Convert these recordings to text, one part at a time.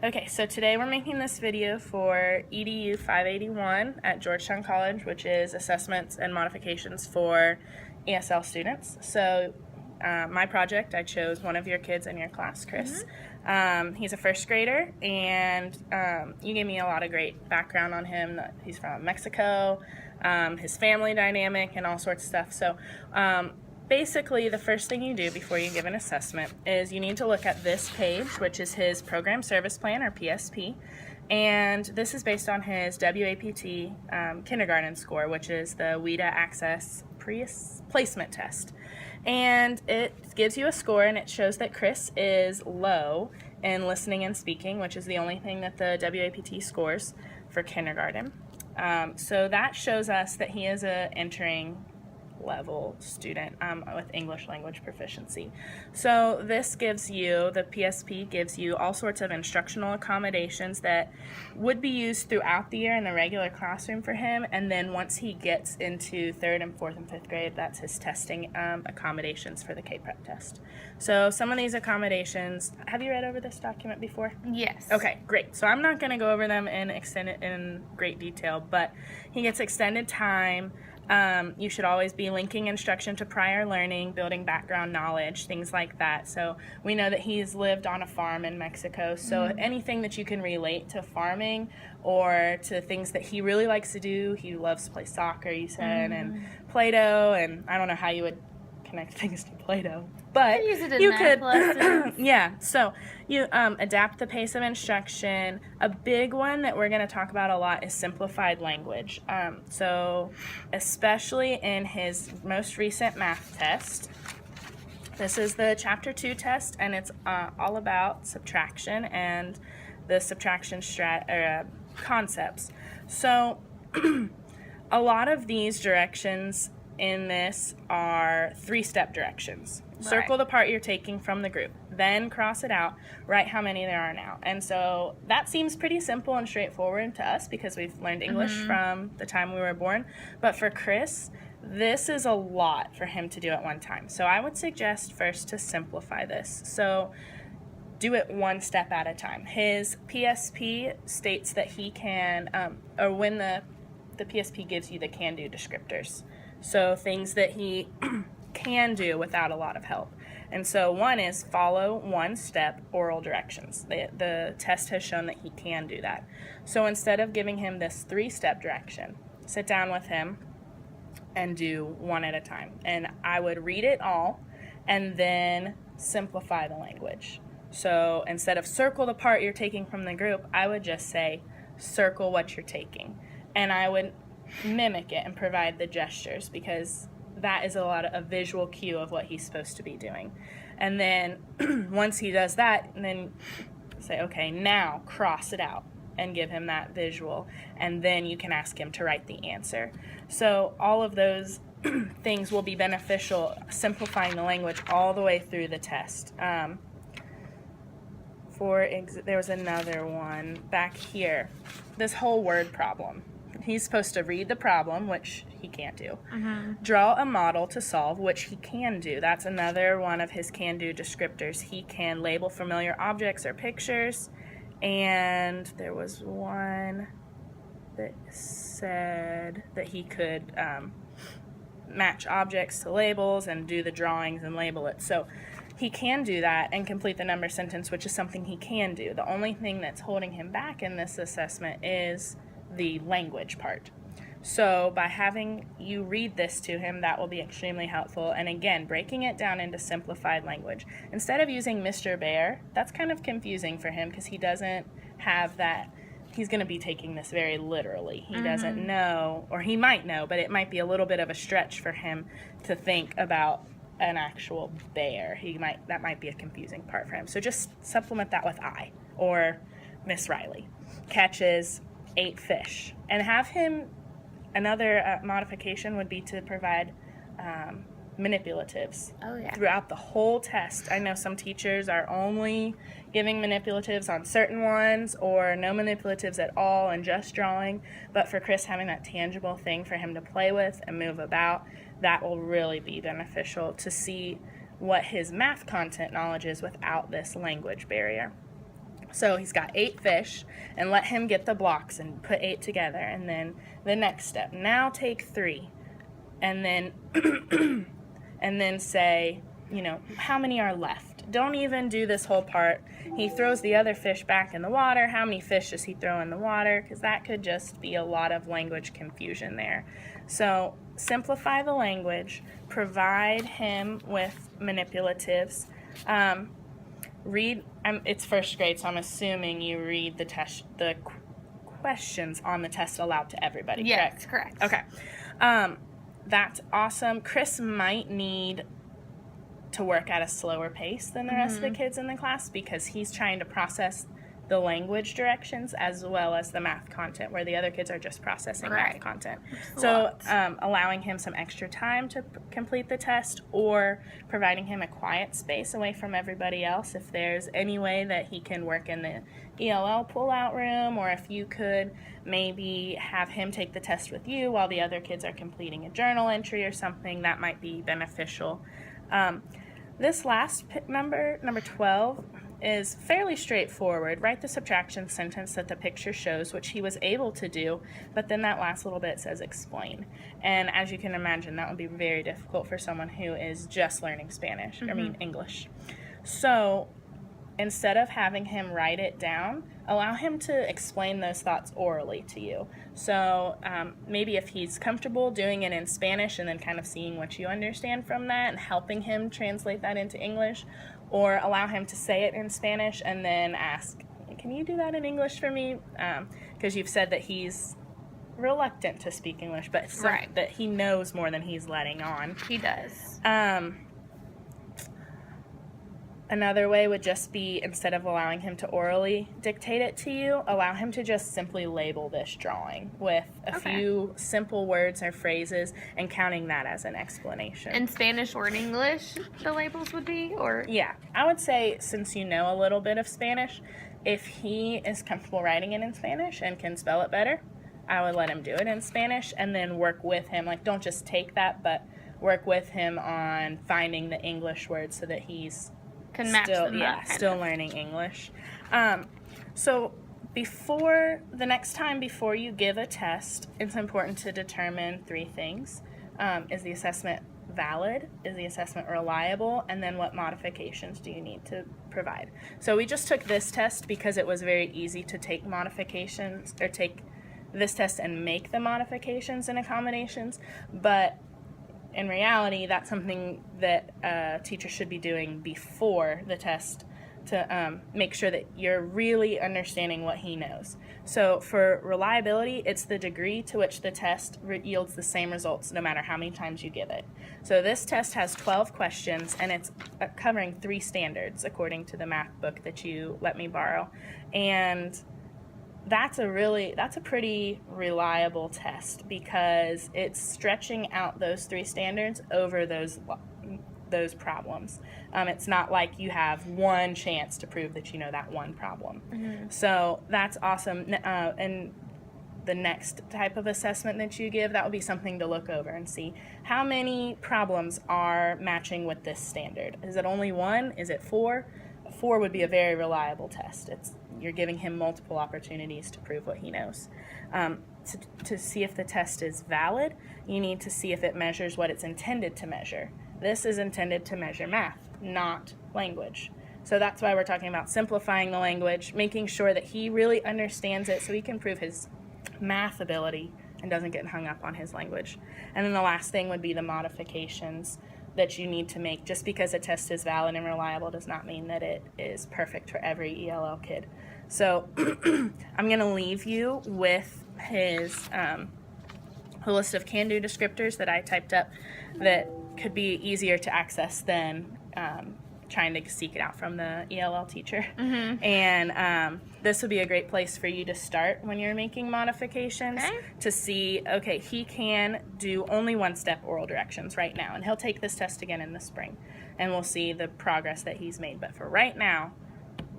Okay, so today we're making this video for EDU 581 at Georgetown College, which is assessments and modifications for ESL students. So my project, I chose one of your kids in your class, Chris. He's a first grader, and you gave me a lot of great background on him. He's from Mexico, his family dynamic, and all sorts of stuff. So basically, the first thing you do before you give an assessment is you need to look at this page, which is his Program Service Plan, or PSP, and this is based on his WAPT kindergarten score, which is the WIDA Access Placement Test. And it gives you a score, and it shows that Chris is low in listening and speaking, which is the only thing that the WAPT scores for kindergarten. So that shows us that he is entering level student with English language proficiency. So this gives you, the PSP gives you all sorts of instructional accommodations that would be used throughout the year in the regular classroom for him, and then once he gets into 3rd and 4th and 5th grade, that's his testing accommodations for the K-Prep test. So some of these accommodations, have you read over this document before? Yes. Okay, great. So I'm not going to go over them in great detail, but he gets extended time. You should always be linking instruction to prior learning, building background knowledge, things like that. So we know that he's lived on a farm in Mexico, so anything that you can relate to farming or to things that he really likes to do. He loves to play soccer, you said, and Play-Doh, and I don't know how you would connect things to Play-Doh, but use it in you math could lessons. yeah, so you adapt the pace of instruction. A big one that we're going to talk about a lot is simplified language. So especially in his most recent math test, this is the chapter 2 test, and it's all about subtraction and the subtraction concepts. So a lot of these directions in this are 3-step directions. Right. Circle the part you're taking from the group, then cross it out, write how many there are now. And so that seems pretty simple and straightforward to us because we've learned English from the time we were born. But for Chris, this is a lot for him to do at one time. So I would suggest first to simplify this. So do it one step at a time. His PSP states that he can, or when the PSP gives you the can-do descriptors. So things that he can do without a lot of help. And so one is follow one-step oral directions. The test has shown that he can do that. So instead of giving him this 3-step direction, sit down with him and do one at a time. And I would read it all and then simplify the language. So instead of circle the part you're taking from the group, I would just say circle what you're taking. And I would mimic it and provide the gestures because that is a visual cue of what he's supposed to be doing. And then once he does that, then say, okay, now cross it out and give him that visual. And then you can ask him to write the answer. So all of those things will be beneficial, simplifying the language all the way through the test. There was another one back here, this whole word problem. He's supposed to read the problem, which he can't do. Draw a model to solve, which he can do. That's another one of his can-do descriptors. He can label familiar objects or pictures. And there was one that said that he could match objects to labels and do the drawings and label it. So he can do that and complete the number sentence, which is something he can do. The only thing that's holding him back in this assessment is the language part. So by having you read this to him, that will be extremely helpful. And again, breaking it down into simplified language. Instead of using Mr. Bear, that's kind of confusing for him because he doesn't have that. He's going to be taking this very literally. He doesn't know, or he might know, but it might be a little bit of a stretch for him to think about an actual bear. That might be a confusing part for him. So just supplement that with I, or Miss Riley catches 8 fish, and have him, another modification would be to provide manipulatives throughout the whole test. I know some teachers are only giving manipulatives on certain ones or no manipulatives at all and just drawing, but for Chris, having that tangible thing for him to play with and move about, that will really be beneficial to see what his math content knowledge is without this language barrier. So he's got 8 fish, and let him get the blocks and put 8 together. And then the next step, now take 3, and then and then say, how many are left? Don't even do this whole part. He throws the other fish back in the water. How many fish does he throw in the water? Because that could just be a lot of language confusion there. So simplify the language, provide him with manipulatives. It's first grade, so I'm assuming you read the questions on the test aloud to everybody. Yes, correct. Okay. That's awesome. Chris might need to work at a slower pace than the rest of the kids in the class because he's trying to process the language directions as well as the math content, where the other kids are just processing math content. So allowing him some extra time to complete the test, or providing him a quiet space away from everybody else if there's any way that he can work in the ELL pull-out room, or if you could maybe have him take the test with you while the other kids are completing a journal entry or something, that might be beneficial. This last number 12, is fairly straightforward. Write the subtraction sentence that the picture shows, which he was able to do, but then that last little bit says explain. And as you can imagine, that would be very difficult for someone who is just learning English. So instead of having him write it down, allow him to explain those thoughts orally to you. So maybe if he's comfortable doing it in Spanish and then kind of seeing what you understand from that and helping him translate that into English, or allow him to say it in Spanish and then ask, can you do that in English for me? Because you've said that he's reluctant to speak English, but that he knows more than he's letting on. He does. Another way would just be, instead of allowing him to orally dictate it to you, allow him to just simply label this drawing with a few simple words or phrases and counting that as an explanation. In Spanish or in English, the labels would be? Or yeah, I would say, since you know a little bit of Spanish, if he is comfortable writing it in Spanish and can spell it better, I would let him do it in Spanish and then work with him. Like, don't just take that, but work with him on finding the English words so that he's can match them up, still learning English. So before you give a test, it's important to determine 3 things. Is the assessment valid? Is the assessment reliable? And then what modifications do you need to provide? So we just took this test because it was very easy to take modifications, or take this test and make the modifications and accommodations, but in reality, that's something that a teacher should be doing before the test to make sure that you're really understanding what he knows. So for reliability, it's the degree to which the test yields the same results no matter how many times you give it. So this test has 12 questions, and it's covering 3 standards according to the math book that you let me borrow. And that's a pretty reliable test because it's stretching out those 3 standards over those problems. It's not like you have one chance to prove that you know that one problem. So that's awesome. And the next type of assessment that you give, that would be something to look over and see how many problems are matching with this standard. Is it only 1? Is it 4? 4 would be a very reliable test. You're giving him multiple opportunities to prove what he knows. To see if the test is valid, you need to see if it measures what it's intended to measure. This is intended to measure math, not language. So that's why we're talking about simplifying the language, making sure that he really understands it so he can prove his math ability and doesn't get hung up on his language. And then the last thing would be the modifications that you need to make. Just because a test is valid and reliable does not mean that it is perfect for every ELL kid. So I'm going to leave you with his a list of can-do descriptors that I typed up that could be easier to access than trying to seek it out from the ELL teacher. And this would be a great place for you to start when you're making modifications to see, okay, he can do only 1-step oral directions right now, and he'll take this test again in the spring, and we'll see the progress that he's made. But for right now,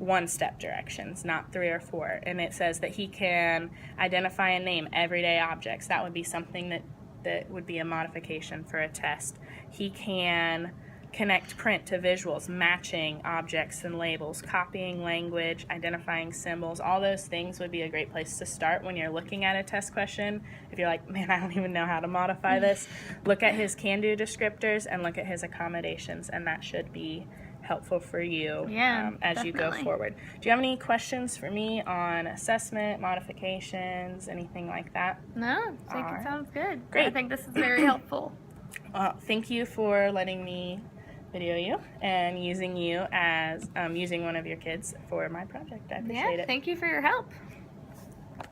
1-step directions, not 3 or 4. And it says that he can identify and name everyday objects. That would be something that would be a modification for a test. He can connect print to visuals, matching objects and labels, copying language, identifying symbols. All those things would be a great place to start when you're looking at a test question. If you're like, man, I don't even know how to modify this, look at his can-do descriptors and look at his accommodations, and that should be helpful for you as you go forward. Do you have any questions for me on assessment, modifications, anything like that? No, I think it sounds good. Great. I think this is very helpful. Thank you for letting me video you and using you as using one of your kids for my project. I appreciate it. Thank you for your help.